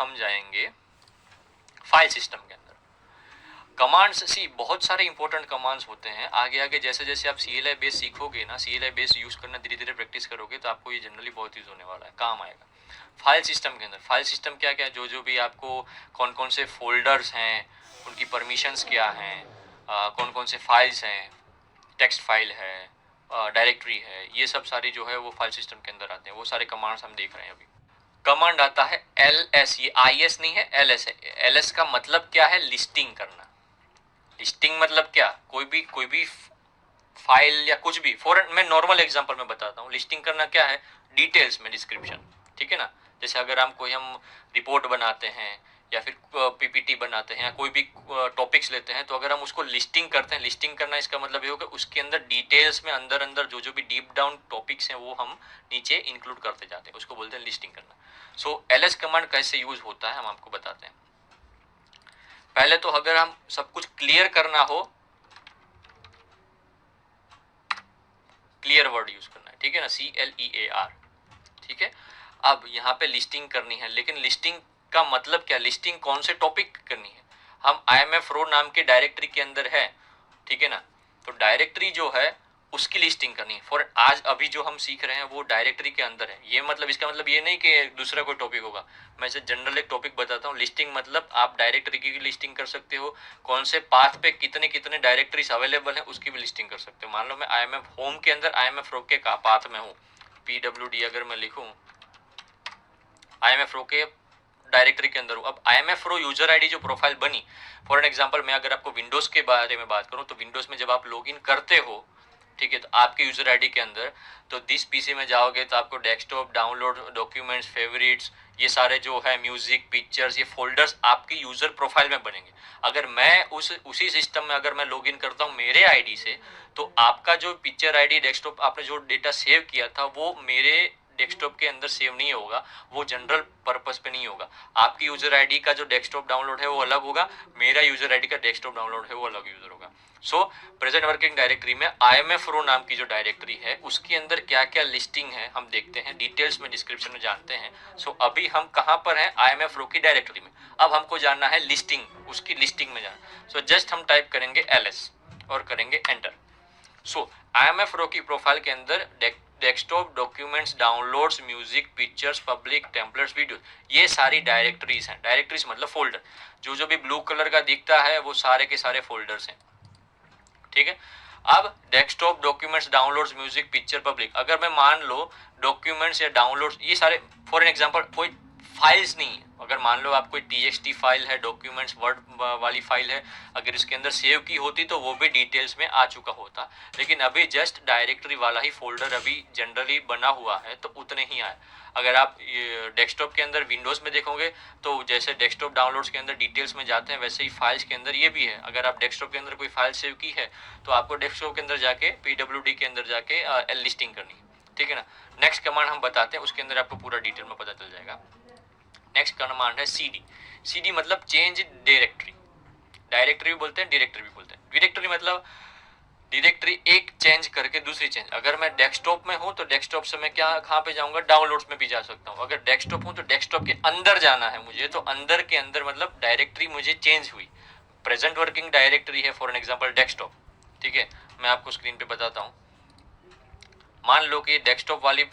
हम जाएंगे file system के अंदर। कमांड्स सी बहुत सारे इंपॉर्टेंट कमांड्स होते हैं। आगे आगे जैसे जैसे आप CLI बेस सीखोगे ना, CLI बेस यूज करना धीरे धीरे प्रैक्टिस करोगे तो आपको ये जनरली बहुत यूज होने वाला है, काम आएगा। फाइल सिस्टम के अंदर फाइल सिस्टम क्या क्या है, जो जो भी आपको कौन कौन से फोल्डर्स हैं, उनकी परमिशंस क्या हैं, कौन कौन से फाइल्स हैं, टेक्स्ट फाइल है, डायरेक्टरी है, ये सब सारी जो है वो फाइल सिस्टम के अंदर आते हैं। वो सारे कमांड्स हम देख रहे हैं अभी। कमांड आता है LS, ये IS नहीं है, LS है। LS का मतलब क्या है, लिस्टिंग करना। लिस्टिंग मतलब क्या, कोई भी फाइल या कुछ भी, मैं नॉर्मल एग्जांपल में बताता हूँ। लिस्टिंग करना क्या है, डिटेल्स में डिस्क्रिप्शन, ठीक है ना। जैसे अगर हम रिपोर्ट बनाते हैं या फिर PPT बनाते हैं या कोई भी टॉपिक्स लेते हैं, तो अगर हम उसको लिस्टिंग करते हैं, लिस्टिंग करना इसका मतलब ये होगा उसके अंदर डिटेल्स में अंदर अंदर जो जो भी डीप डाउन टॉपिक्स हैं वो हम नीचे इंक्लूड करते जाते हैं, उसको बोलते हैं लिस्टिंग करना। सो LS कमांड कैसे यूज होता है हम आपको बताते हैं। पहले तो अगर हम सब कुछ क्लियर करना हो, क्लियर वर्ड यूज करना है, ठीक है ना, CLEAR, ठीक है। अब यहाँ पे लिस्टिंग करनी है, लेकिन लिस्टिंग का मतलब क्या, लिस्टिंग कौन से टॉपिक करनी है। हम IMF रो नाम के डायरेक्टरी के अंदर है, ठीक है ना, तो डायरेक्टरी जो है उसकी लिस्टिंग करनी है। फॉर आज अभी जो हम सीख रहे हैं वो डायरेक्टरी के अंदर है। ये मतलब इसका मतलब ये नहीं कि दूसरा कोई टॉपिक होगा, मैं से जनरल एक टॉपिक बताता हूँ। लिस्टिंग मतलब आप डायरेक्टरी की लिस्टिंग कर सकते हो, कौन से पाथ पे कितने कितने डायरेक्टरीज अवेलेबल है उसकी भी लिस्टिंग कर सकते हो। मान लो मैं IMF होम के अंदर IMF रो के पाथ में हूँ, PWD अगर मैं लिखूँ IMF रो के डायरेक्टरी के अंदर हूँ। अब IMF रो यूजर आईडी जो प्रोफाइल बनी, फॉर एन एग्जांपल मैं अगर आपको विंडोज के बारे में बात करूँ तो विंडोज में जब आप लॉगिन करते हो, ठीक है, तो आपके यूजर आईडी के अंदर तो दिस PC में जाओगे तो आपको डेस्कटॉप, डाउनलोड, डॉक्यूमेंट्स, फेवरेट्स, ये सारे जो है म्यूजिक, पिक्चर्स, ये फोल्डर्स आपकी यूजर प्रोफाइल में बनेंगे। अगर मैं उसी सिस्टम में अगर मैं लॉगिन करता हूँ मेरे आईडी से, तो आपका जो पिक्चर आईडी, डेस्कटॉप आपने जो डेटा सेव किया था वो मेरे डेस्कटॉप के अंदर सेव नहीं होगा, वो जनरल पर्पस पे नहीं होगा। आपकी यूजर आईडी का जो डेस्कटॉप डाउनलोड है वो अलग होगा, मेरा यूजर आईडी का डेस्कटॉप डाउनलोड है वो अलग यूजर होगा। सो प्रेजेंट वर्किंग डायरेक्टरी में IMF रो नाम की जो डायरेक्टरी है उसके अंदर क्या क्या लिस्टिंग है हम देखते हैं, डिटेल्स में डिस्क्रिप्शन में जानते हैं। सो अभी हम कहाँ पर हैं, IMF रो की डायरेक्टरी में। अब हमको जानना है लिस्टिंग, उसकी लिस्टिंग में जाना। सो जस्ट हम टाइप करेंगे LS और करेंगे एंटर। सो IMF रो की प्रोफाइल के अंदर desktop, documents, downloads, music, pictures, public, templates, video, ये सारी डायरेक्टरीज हैं। डायरेक्टरीज मतलब फोल्डर, जो जो भी ब्लू कलर का दिखता है वो सारे के सारे फोल्डर्स हैं, ठीक है। अब desktop, documents, downloads, music, picture, public, अगर मैं मान लो डॉक्यूमेंट्स या डाउनलोड्स ये सारे, फॉर एन एग्जांपल कोई फाइल्स नहीं है, अगर मान लो आप कोई TXT फाइल है, डॉक्यूमेंट्स वर्ड वाली फाइल है, अगर इसके अंदर सेव की होती तो वो भी डिटेल्स में आ चुका होता, लेकिन अभी जस्ट डायरेक्टरी वाला ही फोल्डर अभी जनरली बना हुआ है तो उतने ही आए। अगर आप डेस्कटॉप के अंदर विंडोज में देखोगे तो जैसे डेस्कटॉप डाउनलोड्स के अंदर डिटेल्स में जाते हैं, वैसे ही फाइल्स के अंदर ये भी है। अगर आप डेस्कटॉप के अंदर कोई फाइल सेव की है तो आपको डेस्कटॉप के अंदर जाके PWD के अंदर जाके लिस्टिंग करनी है, ठीक है ना। नेक्स्ट कमांड हम बताते हैं, उसके अंदर आपको पूरा डिटेल में पता चल जाएगा। नेक्स्ट कमांड है CD। CD मतलब चेंज डायरेक्टरी, डायरेक्टरी भी बोलते हैं, डायरेक्टरी भी बोलते हैं। डायरेक्टरी मतलब डायरेक्टरी एक चेंज करके दूसरी चेंज। अगर मैं डेस्कटॉप में हूं तो डेस्कटॉप से मैं क्या कहाँ पे जाऊंगा, डाउनलोड्स में भी जा सकता हूँ। अगर डेस्कटॉप हूं तो डेस्कटॉप के अंदर जाना है मुझे, तो अंदर के अंदर मतलब डायरेक्टरी मुझे चेंज हुई। प्रेजेंट वर्किंग डायरेक्टरी है फॉर एन एग्जांपल डेस्कटॉप, ठीक है, मैं आपको स्क्रीन पे बताता हूँ। मान लो कि डेस्कटॉप वाली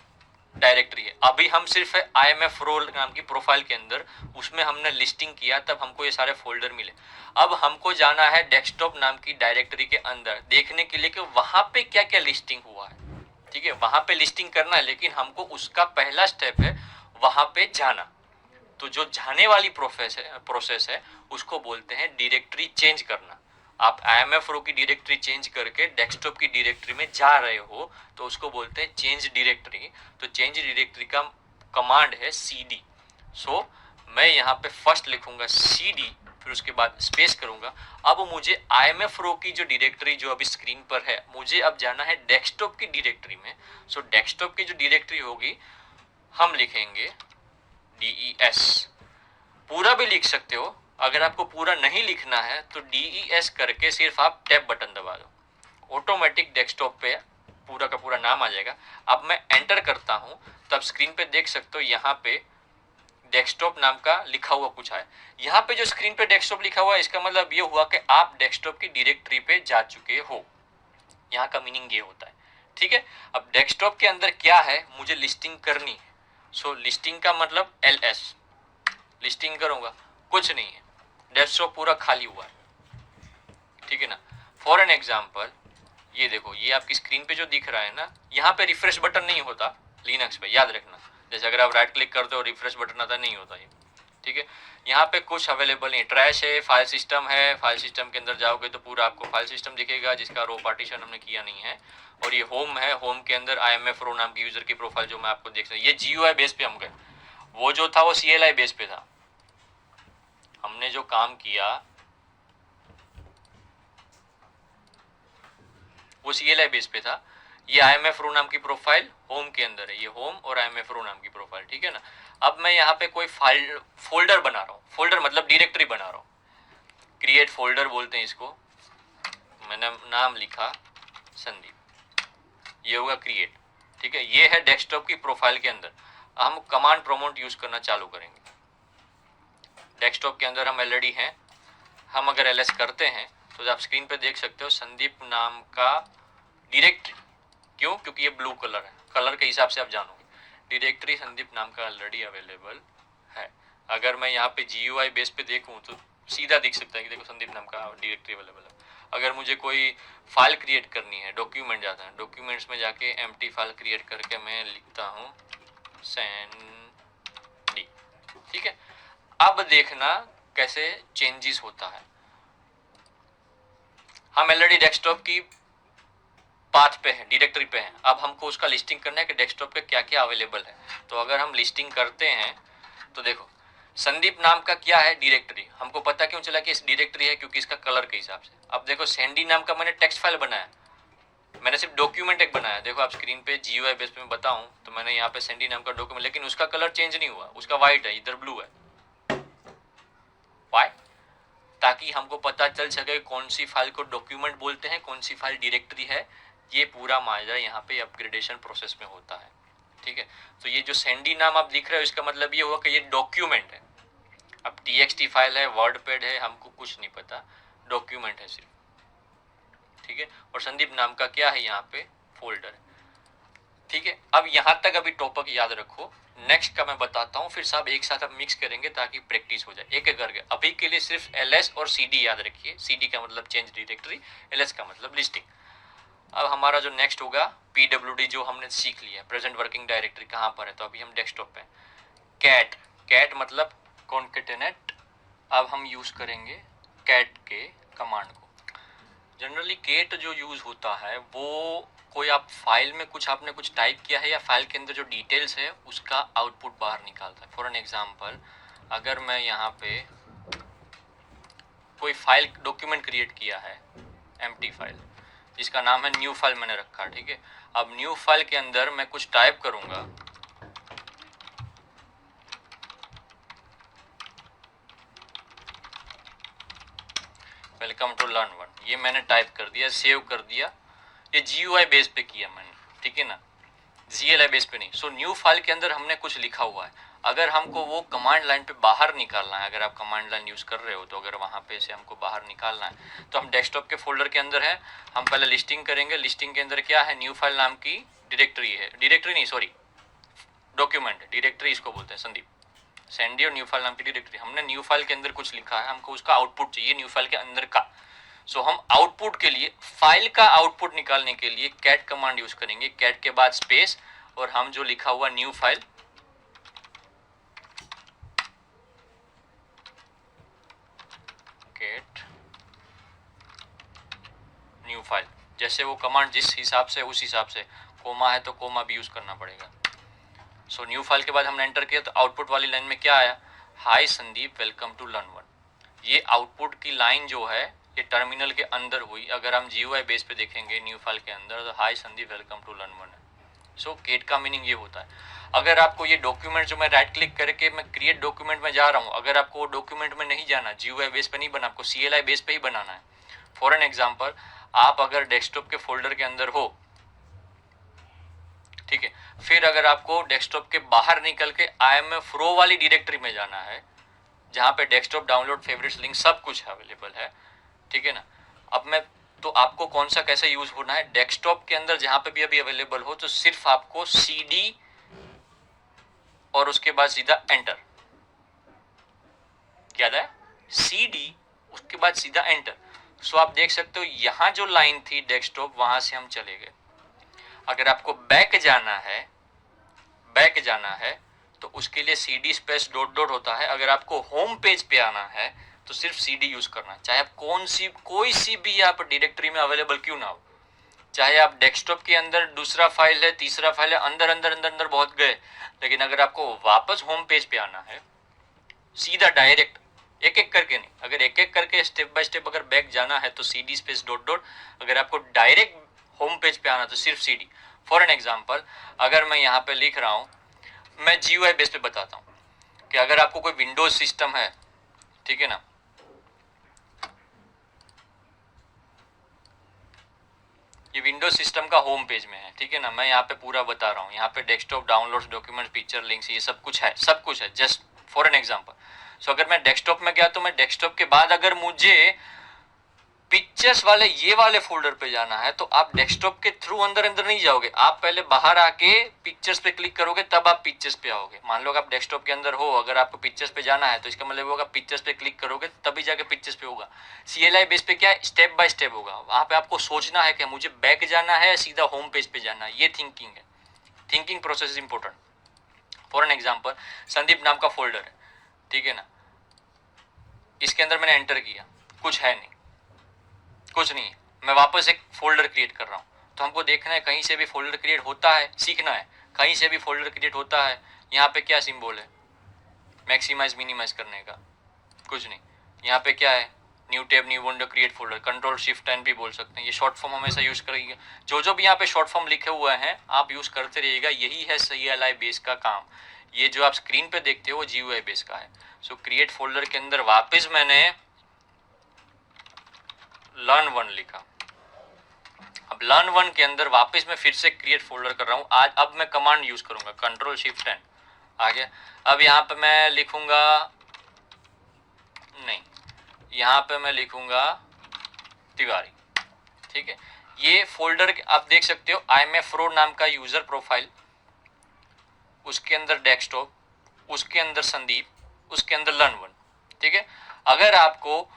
डायरेक्टरी है, अभी हम सिर्फ IMF रोल नाम की प्रोफाइल के अंदर उसमें हमने लिस्टिंग किया तब हमको ये सारे फोल्डर मिले। अब हमको जाना है डेस्कटॉप नाम की डायरेक्टरी के अंदर देखने के लिए कि वहां पे क्या क्या लिस्टिंग हुआ है, ठीक है, वहां पे लिस्टिंग करना है, लेकिन हमको उसका पहला स्टेप है वहां पे जाना। तो जो जाने वाली प्रोसेस है उसको बोलते हैं डायरेक्टरी चेंज करना। आप IMF रो की डायरेक्टरी चेंज करके डेस्कटॉप की डायरेक्टरी में जा रहे हो तो उसको बोलते हैं चेंज डायरेक्टरी। तो चेंज डायरेक्टरी का कमांड है CD। सो मैं यहाँ पे फर्स्ट लिखूंगा CD, फिर उसके बाद स्पेस करूंगा। अब मुझे IMF रो की जो डायरेक्टरी जो अभी स्क्रीन पर है, मुझे अब जाना है डेस्कटॉप की डायरेक्टरी में। सो डेस्कटॉप की जो डायरेक्टरी होगी हम लिखेंगे DES, पूरा भी लिख सकते हो। अगर आपको पूरा नहीं लिखना है तो DES करके सिर्फ आप टैब बटन दबा दो, ऑटोमेटिक डेस्कटॉप पे पूरा का पूरा नाम आ जाएगा। अब मैं एंटर करता हूं तब स्क्रीन पे देख सकते हो यहाँ पे डेस्कटॉप नाम का लिखा हुआ कुछ है। यहाँ पे जो स्क्रीन पे डेस्कटॉप लिखा हुआ है इसका मतलब ये हुआ कि आप डेस्कटॉप की डायरेक्टरी पे जा चुके हो, यहाँ का मीनिंग ये होता है। ठीक है, अब डेस्कटॉप के अंदर क्या है, मुझे लिस्टिंग करनी है। सो लिस्टिंग का मतलब ls, लिस्टिंग करूंगा, कुछ नहीं है, डेस्कटॉप पूरा खाली हुआ है। ठीक है ना। फॉर एन एग्जाम्पल ये देखो, ये आपकी स्क्रीन पे जो दिख रहा है ना, यहाँ पे रिफ्रेश बटन नहीं होता लिनक्स पे, याद रखना। जैसे अगर आप राइट क्लिक करते हो रिफ्रेश बटन आता, नहीं होता ये। ठीक है, यहाँ पे कुछ अवेलेबल नहीं, ट्रैश है, फाइल सिस्टम है, फाइल सिस्टम के अंदर जाओगे तो पूरा आपको फाइल सिस्टम दिखेगा जिसका रो पार्टीशन हमने किया नहीं है। और ये होम है, होम के अंदर IMF रो नाम की यूजर की प्रोफाइल जो मैं आपको देख सकता हूँ, ये GUI बेस पे हम गए, वो जो था वो CLI बेस पे था। हमने जो काम किया वो CLI बेस पे था। ये IMF रो नाम की प्रोफाइल होम के अंदर है, ये होम और IMF रो नाम की प्रोफाइल। ठीक है ना। अब मैं यहाँ पे कोई फाइल फोल्डर बना रहा हूँ, फोल्डर मतलब डायरेक्टरी बना रहा हूँ, क्रिएट फोल्डर बोलते हैं इसको। मैंने नाम लिखा संदीप, ये होगा क्रिएट। ठीक है, ये है डेस्कटॉप की प्रोफाइल के अंदर। हम कमांड प्रोमोट यूज करना चालू करेंगे। डेस्कटॉप के अंदर हम ऑलरेडी हैं, हम अगर ls करते हैं तो आप स्क्रीन पे देख सकते हो संदीप नाम का डायरेक्टरी। क्यों? क्योंकि ये ब्लू कलर है, कलर के हिसाब से आप जानोगे। डायरेक्टरी संदीप नाम का ऑलरेडी अवेलेबल है। अगर मैं यहाँ पे GUI बेस पे देखूँ तो सीधा दिख सकता है कि देखो संदीप नाम का डायरेक्टरी अवेलेबल है। अगर मुझे कोई फाइल क्रिएट करनी है, डॉक्यूमेंट जाता है, डॉक्यूमेंट्स में जाके एम्प्टी फाइल क्रिएट करके मैं लिखता हूँ सैंडी। ठीक है, अब देखना कैसे चेंजेस होता है। हम ऑलरेडी डेस्कटॉप की पाथ पे है, डायरेक्टरी पे है। अब हमको उसका लिस्टिंग करना है कि डेस्कटॉप पे क्या क्या अवेलेबल है। तो अगर हम लिस्टिंग करते हैं तो देखो संदीप नाम का क्या है डायरेक्टरी, हमको पता क्यों चला कि इस डायरेक्टरी है, क्योंकि इसका कलर के हिसाब से। अब देखो सैंडी नाम का मैंने टेक्स्ट फाइल बनाया, मैंने सिर्फ डॉक्यूमेंट एक बनाया। देखो आप स्क्रीन पे GUI बेस पे मैं बताऊं तो मैंने यहाँ पे सैंडी नाम का डॉक्यूमेंट, लेकिन उसका कलर चेंज नहीं हुआ, उसका व्हाइट है, इधर ब्लू है। व्हाई? ताकि हमको पता चल सके कौन सी फाइल को डॉक्यूमेंट बोलते हैं, कौन सी फाइल डायरेक्टरी है। ये पूरा माजरा यहाँ पे अपग्रेडेशन प्रोसेस में होता है। ठीक है, तो ये जो सैंडी नाम आप दिख रहे हो इसका मतलब ये हुआ कि ये डॉक्यूमेंट है। अब TXT फाइल है, वर्ड पैड है, हमको कुछ नहीं पता, डॉक्यूमेंट है सिर्फ। ठीक है, और संदीप नाम का क्या है यहाँ पे फोल्डर है। ठीक है, अब यहाँ तक अभी टॉपिक याद रखो, नेक्स्ट का मैं बताता हूँ, फिर सब एक साथ अब मिक्स करेंगे ताकि प्रैक्टिस हो जाए एक एक करके। अभी के लिए सिर्फ LS और CD याद रखिए। CD का मतलब चेंज डायरेक्टरी, LS का मतलब लिस्टिंग। अब हमारा जो नेक्स्ट होगा PWD, जो हमने सीख लिया, प्रेजेंट वर्किंग डायरेक्टरी कहाँ पर है, तो अभी हम डेस्कटॉप पे। कैट, कैट मतलब कॉन्केटेनेट। अब हम यूज करेंगे कैट के कमांड को। जनरली कैट जो यूज होता है वो कोई आप फाइल में आपने कुछ टाइप किया है या फाइल के अंदर जो डिटेल्स है उसका आउटपुट बाहर निकालता है। फॉर एन एग्जांपल, अगर मैं यहाँ पे कोई फाइल डॉक्यूमेंट क्रिएट किया है, एम्प्टी फाइल जिसका नाम है न्यू फाइल मैंने रखा। ठीक है, अब न्यू फाइल के अंदर मैं कुछ टाइप करूंगा, वेलकम टू लर्न वन, ये मैंने टाइप कर दिया, सेव कर दिया। ये GUI बेस पे किया मैंने, ठीक है ना, CLI बेस पे नहीं। सो न्यू फाइल के अंदर हमने कुछ लिखा हुआ है। अगर हमको वो कमांड लाइन पे बाहर निकालना है, अगर आप कमांड लाइन यूज कर रहे हो तो अगर वहां पे से हमको बाहर निकालना है तो हम डेस्कटॉप के फोल्डर के अंदर है, हम पहले लिस्टिंग करेंगे। लिस्टिंग के अंदर क्या है, न्यू फाइल नाम की डायरेक्टरी है, डायरेक्टरी नहीं सॉरी डॉक्यूमेंट, डायरेक्टरी इसको बोलते हैं संदीप। सैंडी और न्यू फाइल नाम की डायरेक्टरी, हमने न्यू फाइल के अंदर कुछ लिखा है, हमको उसका आउटपुट चाहिए न्यू फाइल के अंदर का। सो हम आउटपुट के लिए, फाइल का आउटपुट निकालने के लिए कैट कमांड यूज करेंगे, कैट के बाद स्पेस और हम जो लिखा हुआ new file, cat new file, जैसे वो कमांड जिस हिसाब से उस हिसाब से, कोमा है तो कोमा भी यूज करना पड़ेगा। सो न्यू फाइल के बाद हमने एंटर किया तो आउटपुट वाली लाइन में क्या आया, hi Sandeep welcome to learn one. ये आउटपुट की लाइन जो है ये टर्मिनल के अंदर हुई। अगर हम GUI बेस पे देखेंगे न्यू फाइल के अंदर तो hi Sandeep welcome to learn one है। सो कैट का मीनिंग ये होता है। अगर आपको ये डॉक्यूमेंट जो मैं राइट क्लिक करके मैं क्रिएट डॉक्यूमेंट में जा रहा हूँ, अगर आपको वो डॉक्यूमेंट में नहीं जाना, GUI बेस पे नहीं बना, आपको CLI बेस पे ही बनाना है। फॉर एन एग्जाम्पल, आप अगर डेस्कटॉप के फोल्डर के अंदर हो, ठीक है। फिर अगर आपको डेस्कटॉप के बाहर निकल के IMF रो वाली डायरेक्टरी में जाना है, जहाँ पे डेस्कटॉप डाउनलोड फेवरेट्स लिंक सब कुछ अवेलेबल है, ठीक है ना। अब मैं तो आपको कौन सा कैसे यूज होना है, डेस्कटॉप के अंदर जहाँ पे भी अभी अवेलेबल हो, तो सिर्फ आपको CD और उसके बाद सीधा एंटर, क्या है CD, उसके बाद सीधा एंटर। सो आप देख सकते हो यहाँ जो लाइन थी डेस्कटॉप, वहां से हम चले गए। अगर आपको बैक जाना है तो उसके लिए CD स्पेस डॉट डॉट होता है। अगर आपको होम पेज पे आना है तो सिर्फ CD यूज करना है, चाहे आप कोई सी भी आप डायरेक्टरी में अवेलेबल क्यों ना हो, चाहे आप डेस्कटॉप के अंदर दूसरा फाइल है, तीसरा फाइल है, अंदर अंदर अंदर अंदर बहुत गए, लेकिन अगर आपको वापस होम पेज पे आना है सीधा डायरेक्ट, एक एक करके नहीं, अगर एक एक करके स्टेप बाय स्टेप अगर बैक जाना है तो CD स्पेस डॉट डॉट, अगर आपको डायरेक्ट होम पेज पे आना तो सिर्फ CD। फॉर एन एग्जांपल, अगर मैं यहाँ पे लिख रहा हूँ, मैं GUI बेस पे बताता हूँ कि अगर आपको कोई विंडोज सिस्टम है, ठीक है ना, ये विंडोज सिस्टम का होम पेज में है, ठीक है ना, मैं यहाँ पे पूरा बता रहा हूँ, यहाँ पे desktop, downloads, documents, picture, links, ये सब कुछ है, जस्ट फॉर एन एग्जांपल। सो अगर मैं डेस्कटॉप में गया तो मैं डेस्कटॉप के बाद अगर मुझे पिक्चर्स वाले ये वाले फोल्डर पे जाना है तो आप डेस्कटॉप के थ्रू अंदर अंदर नहीं जाओगे, आप पहले बाहर आके पिक्चर्स पे क्लिक करोगे, तब आप पिक्चर्स पे आओगे। मान लो आप डेस्कटॉप के अंदर हो, अगर आपको पिक्चर्स पे जाना है तो इसका मतलब होगा पिक्चर्स पे क्लिक करोगे तभी जाके पिक्चर्स पे होगा। CLI बेस पे क्या है, स्टेप बाय स्टेप होगा, वहां पे आपको सोचना है कि मुझे बैक जाना है, सीधा होम पेज पे जाना है, ये थिंकिंग है, thinking process is important. For an example, Sandeep नाम का फोल्डर है, ठीक है ना, इसके अंदर मैंने एंटर किया, कुछ है नहीं, कुछ नहीं है, मैं वापस एक फोल्डर क्रिएट कर रहा हूँ। तो हमको देखना है कहीं से भी फोल्डर क्रिएट होता है, सीखना है कहीं से भी फोल्डर क्रिएट होता है। यहाँ पे क्या सिंबल है मैक्सिमाइज मिनिमाइज करने का, कुछ नहीं। यहाँ पे क्या है, new tab, new window, create folder, control shift N भी बोल सकते हैं। ये शॉर्ट फॉर्म हमेशा यूज करेंगे, जो भी यहाँ पे शॉर्ट फॉर्म लिखे हुए हैं आप यूज करते रहिएगा, यही है CLI बेस का काम। ये जो आप स्क्रीन पे देखते हो वो GUI बेस का है। सो क्रिएट फोल्डर के अंदर वापस मैंने learn1 लिखा, अब learn1 के अंदर वापस मैं फिर से क्रिएट फोल्डर कर रहा हूँ। आज अब मैं कमांड यूज करूंगा, कंट्रोल शिफ्ट एन, आ गया। अब यहाँ पे मैं लिखूंगा, नहीं, यहाँ पे मैं लिखूंगा तिवारी, ठीक है। ये फोल्डर आप देख सकते हो, IMF रो नाम का यूजर प्रोफाइल, उसके अंदर डेस्कटॉप, उसके अंदर संदीप, उसके अंदर learn1, ठीक है। अगर आपको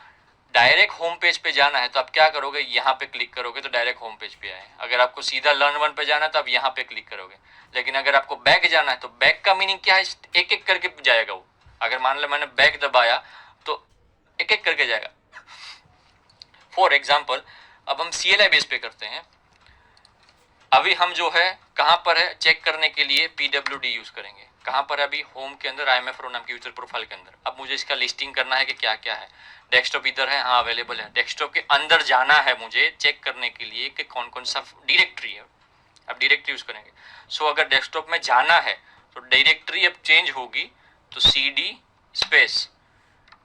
डायरेक्ट होम पेज पे जाना है तो आप क्या करोगे, यहाँ पे क्लिक करोगे तो डायरेक्ट होम पेज पे आए। अगर आपको सीधा learn1 पे जाना है तो आप यहाँ पे क्लिक करोगे। लेकिन अगर आपको बैक जाना है तो बैक का मीनिंग क्या है, एक एक करके जाएगा वो। अगर मान लो मैंने बैक दबाया तो एक एक करके जाएगा। फॉर एग्जाम्पल, अब हम CLI बेस पे करते हैं। अभी हम जो है कहाँ पर है चेक करने के लिए PWD यूज करेंगे, कहाँ पर अभी होम के अंदर IMF रो नाम की यूजर प्रोफाइल के अंदर। अब मुझे इसका लिस्टिंग करना है कि क्या क्या है। डेस्कटॉप इधर है, हाँ अवेलेबल है। डेस्कटॉप के अंदर जाना है मुझे चेक करने के लिए कि कौन कौन सा डायरेक्टरी है। अब डायरेक्टरी यूज करेंगे। सो अगर डेस्कटॉप में जाना है तो डायरेक्टरी अब चेंज होगी, तो CD स्पेस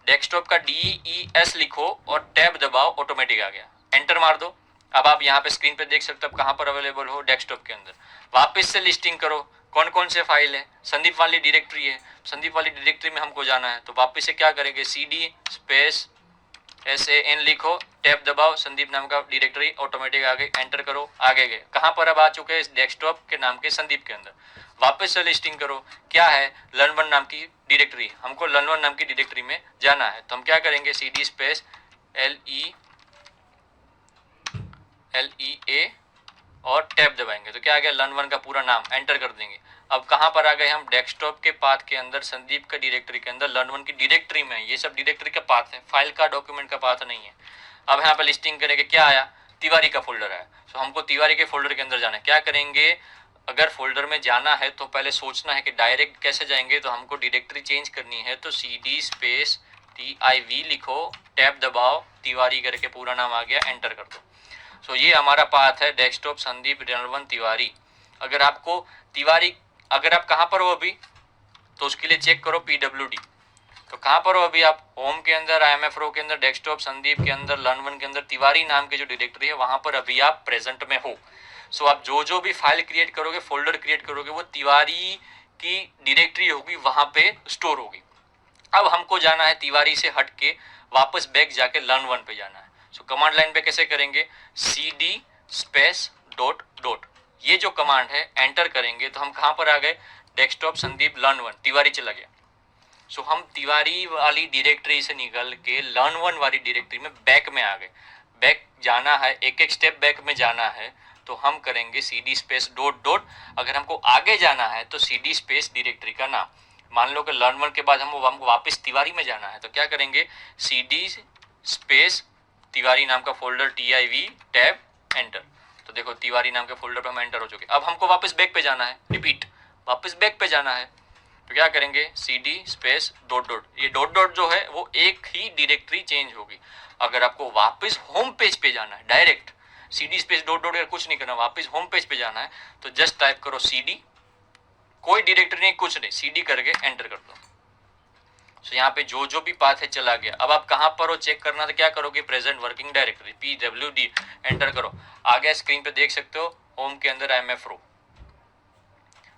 डेस्कटॉप का DES लिखो और टैब दबाओ, ऑटोमेटिक आ गया, एंटर मार दो। अब आप यहाँ पे स्क्रीन पे देख सकते हो कहाँ पर अवेलेबल हो, डेस्कटॉप के अंदर। वापस से लिस्टिंग करो कौन कौन से फाइल है, संदीप वाली डायरेक्टरी है, संदीप वाली डायरेक्टरी में हमको जाना है, तो वापस से क्या करेंगे, CD स्पेस SAN लिखो, टैब दबाओ, संदीप नाम का डायरेक्टरी ऑटोमेटिक आ गई, एंटर करो, आगे गए। कहाँ पर अब आ चुके हैं, डेस्कटॉप के नाम के संदीप के अंदर। वापस से लिस्टिंग करो, क्या है, learn1 नाम की डायरेक्टरी, हमको learn1 नाम की डायरेक्टरी में जाना है, तो हम क्या करेंगे, CD स्पेस LEA और टैब दबाएंगे, तो क्या आ गया, learn1 का पूरा नाम, एंटर कर देंगे। अब कहाँ पर आ गए हम, डेस्कटॉप के पाथ के अंदर, संदीप का डायरेक्टरी के अंदर, learn1 की डायरेक्टरी में। ये सब डायरेक्टरी का पाथ है, फाइल का, डॉक्यूमेंट का पाथ नहीं है। अब यहाँ पर लिस्टिंग करेंगे, क्या आया, तिवारी का फोल्डर आया। तो हमको तिवारी के फोल्डर के अंदर जाना है, क्या करेंगे, अगर फोल्डर में जाना है तो पहले सोचना है कि डायरेक्ट कैसे जाएंगे, तो हमको डायरेक्टरी चेंज करनी है, तो CD स्पेस TIV लिखो, टैब दबाओ, तिवारी करके पूरा नाम आ गया, एंटर कर दो। सो ये हमारा पाथ है, डेस्कटॉप संदीप learn1 तिवारी। अगर आपको तिवारी, अगर आप कहाँ पर हो अभी, तो उसके लिए चेक करो PWD। तो कहाँ पर हो अभी आप, होम के अंदर, IMF रो के अंदर, डेस्कटॉप संदीप के अंदर, learn1 के अंदर, तिवारी नाम की जो डायरेक्टरी है वहां पर अभी आप प्रेजेंट में हो। सो आप जो जो भी फाइल क्रिएट करोगे, फोल्डर क्रिएट करोगे, वो तिवारी की डायरेक्टरी होगी, वहां पे स्टोर होगी। अब हमको जाना है तिवारी से हट के वापस बैक जाके learn1 पे जाना है। सो कमांड लाइन पे कैसे करेंगे, cd स्पेस डॉट डॉट, ये जो कमांड है एंटर करेंगे तो हम कहां पर आ गए, डेस्कटॉप संदीप learn1, तिवारी चला गया। सो हम तिवारी वाली डायरेक्टरी से निकल के learn1 वाली डायरेक्टरी में बैक में आ गए। बैक जाना है, एक एक स्टेप बैक में जाना है, तो हम करेंगे cd स्पेस डॉट डॉट। अगर हमको आगे जाना है तो cd स्पेस डायरेक्टरी का नाम, मान लो कि learn1 के बाद हमको वापस तिवारी में जाना है, तो क्या करेंगे, cd स्पेस तिवारी नाम का फोल्डर tiv टैब एंटर। तो देखो तिवारी नाम के फोल्डर पर हम एंटर हो चुके। अब हमको वापस बैक पे जाना है, रिपीट, वापस बैक पे जाना है, तो क्या करेंगे, cd स्पेस डॉट डॉट। ये डॉट डॉट जो है वो एक ही डायरेक्टरी चेंज होगी। अगर आपको वापस होम पेज पे जाना है, direct cd space dot dot, कुछ नहीं करना, वापस होम पेज पे जाना है, तो जस्ट टाइप करो cd, कोई डायरेक्टरी नहीं, कुछ नहीं, cd करके एंटर कर दो। सो यहाँ पे जो जो भी पाथ है चला गया। अब आप कहां पर हो चेक करना, तो क्या करोगे, present working directory pwd enter करो। आगे स्क्रीन पे देख सकते हो होम के अंदर imfro।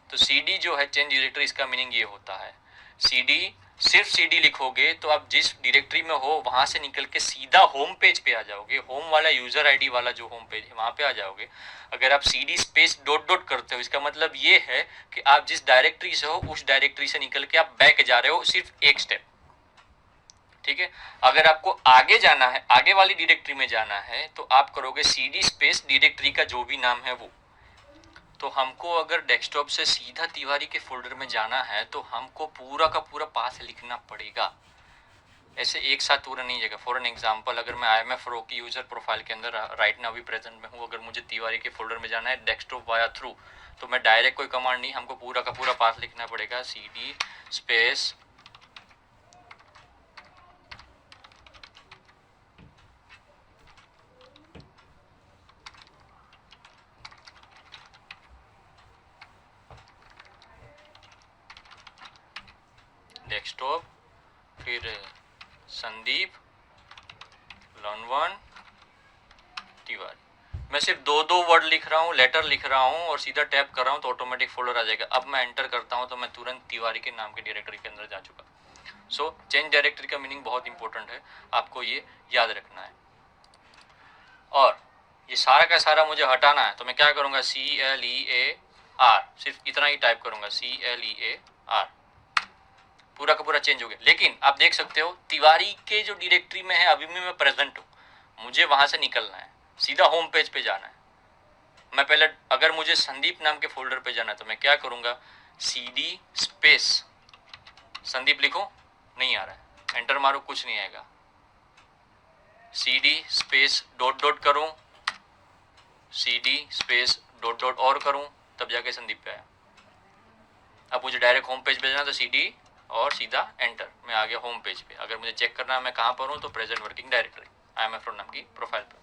तो cd जो है चेंज डायरेक्टरी, इसका मीनिंग ये होता है, cd सिर्फ cd लिखोगे तो आप जिस डायरेक्टरी में हो वहां से निकल के सीधा होम पेज पे आ जाओगे, होम वाला यूजर आईडी वाला जो होम पेज है वहां पे आ जाओगे। अगर आप cd स्पेस डॉट डॉट करते हो, इसका मतलब ये है कि आप जिस डायरेक्टरी से हो उस डायरेक्टरी से निकल के आप बैक जा रहे हो, सिर्फ एक स्टेप, ठीक है। अगर आपको आगे जाना है, आगे वाली डायरेक्टरी में जाना है, तो आप करोगे cd स्पेस डायरेक्टरी का जो भी नाम है वो। तो हमको अगर डेस्कटॉप से सीधा तिवारी के फोल्डर में जाना है तो हमको पूरा का पूरा पाथ लिखना पड़ेगा, ऐसे एक साथ पूरा नहीं जाएगा। फॉर एन एग्जांपल, अगर मैं imfro की यूजर प्रोफाइल के अंदर राइट नाउ अभी प्रेजेंट में हूँ, अगर मुझे तिवारी के फोल्डर में जाना है डेस्कटॉप वाया थ्रू, तो मैं डायरेक्ट कोई कमांड नहीं, हमको पूरा का पूरा पाथ लिखना पड़ेगा, cd स्पेस डेस्कटॉप, फिर संदीप learn1 तिवारी। मैं सिर्फ दो दो वर्ड लिख रहा हूँ, लेटर लिख रहा हूँ और सीधा टैप कर रहा हूँ तो ऑटोमेटिक फोल्डर आ जाएगा। अब मैं एंटर करता हूँ तो मैं तुरंत तिवारी के नाम के डायरेक्टरी के अंदर जा चुका। सो चेंज डायरेक्टरी का मीनिंग बहुत इंपॉर्टेंट है, आपको ये याद रखना है। और ये सारा का सारा मुझे हटाना है तो मैं क्या करूँगा, CLEAR, सिर्फ इतना ही टाइप करूँगा, CLEAR, पूरा का पूरा चेंज हो गया। लेकिन आप देख सकते हो तिवारी के जो डायरेक्टरी में है अभी मैं प्रेजेंट हूँ, मुझे वहां से निकलना है, सीधा होम पेज पे जाना है। मैं पहले, अगर मुझे संदीप नाम के फोल्डर पे जाना है तो मैं क्या करूंगा, cd स्पेस संदीप लिखो, नहीं आ रहा है, एंटर मारो, कुछ नहीं आएगा, cd स्पेस डॉट डॉट करूं, cd स्पेस डॉट डॉट और करूं, तब जाके संदीप पे आया। अब मुझे डायरेक्ट होम पेज पे जाना तो cd और सीधा एंटर, मैं आ गया होम पेज पे। अगर मुझे चेक करना है मैं कहां पर हूं, तो प्रेजेंट वर्किंग डायरेक्टरी imfro नाम की प्रोफाइल पर।